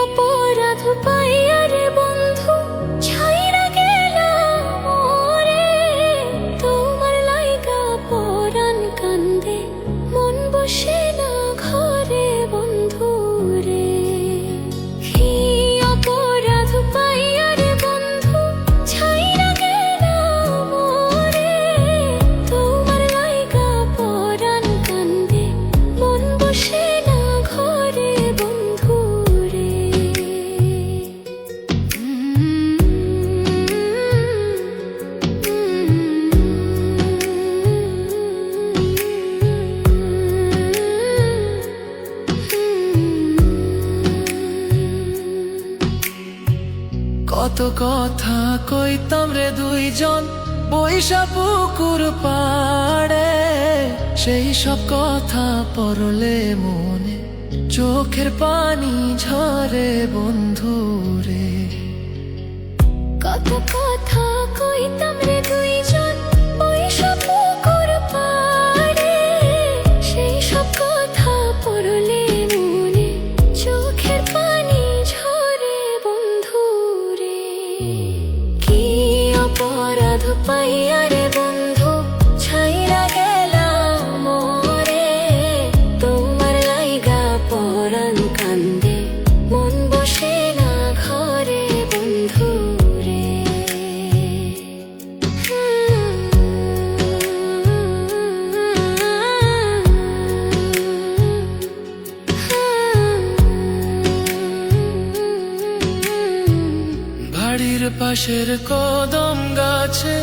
অপরাধ পাইয়া রে বন্ধু ছাইরা গেলাম ওরে, তোমার লাইগা পরাণ কান্দে মন বসে না ঘরে বন্ধু রে। অপরাধ পাইয়া রে বন্ধু ছাইরা গেলাম ওরে, তোমার লাইগা পরাণ কান্দে মন বসে না ঘরে বন্ধু রে। কত কথা কইতাম রে দুইজন বৈশা পুকুর পাড়ে, সেই সব কথা পড়লে মনে চোখের পানি ঝরে বন্ধু রে। কত কথা কইতাম রে দুইজন বৈশা পুকুর পাড়ে, সেই সব কথা পড়লে মনে চোখের পানি ঝরে বন্ধু রে। কি অপরাধ পাইয়া রে বন্ধু ছাইরা গেলাম ওরে, তোমার লাইগা পরাণ কান্দে মন বসে না ঘরে বন্ধু রে। বাড়ির পাশের কদম গাছে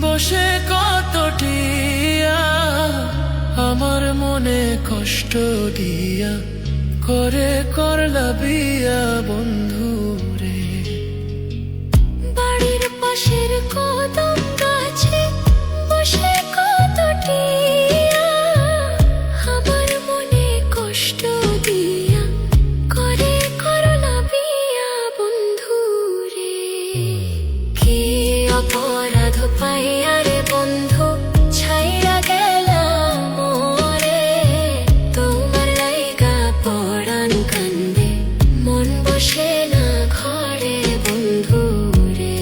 বসে কত টিয়া, আমার মনে কষ্ট দিয়া করে করলা বিয়া বন্ধু রে। বাড়ির পাশের কদম গাছে বসে কত টিয়া, আমার মনে কষ্ট দিয়া করে করলা বিয়া বন্ধু রে। কি অপরাধ পাইয়া রে বন্ধু ছাইরা গেলাম ওরে, তোমার লাইগা পরাণ কান্দে মন বসে না ঘরে বন্ধু রে।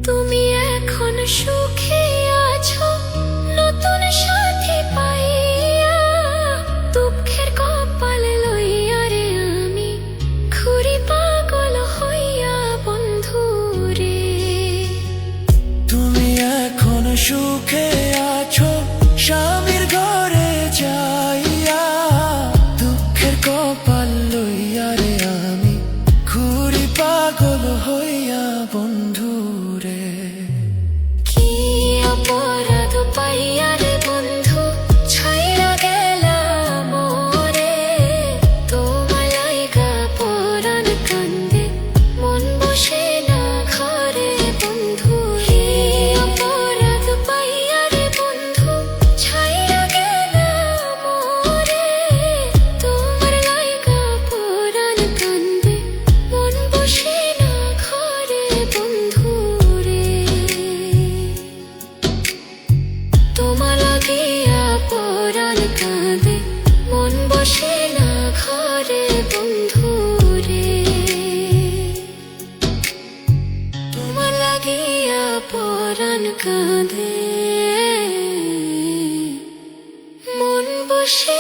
তুমি এখন সুখে আছো নতুন সাথী পাইয়া, দুঃখের কপাল লইয়া রে আমি ঘুরি পাগল হইয়া বন্ধু রে। তুমি এখন সুখে আছো স্বামীর ঘরে যাইয়া, দুঃখের কপাল লইয়া রে আমি ঘুরি পাগল হইয়া বন্ধু রে। কি অপরাধ পাইয়া রে বন্ধু ছাইরা গেলাম ওরে, তোমার লাইগা পরাণ কান্দে মন বসে না ঘরে বন্ধু রে। অপরাধ পাইয়া রে বন্ধু ছাইরা গেলাম ওরে, তোমার লাইগা পরাণ কান্দে মন বসে না ঘরে বন্ধু রে। তোমার লাগিয়া পরাণ কাঁদে মন বসে না ঘরে বন্ধু রে। তোমার লাগিয়া পরাণ কাঁদে মন বসে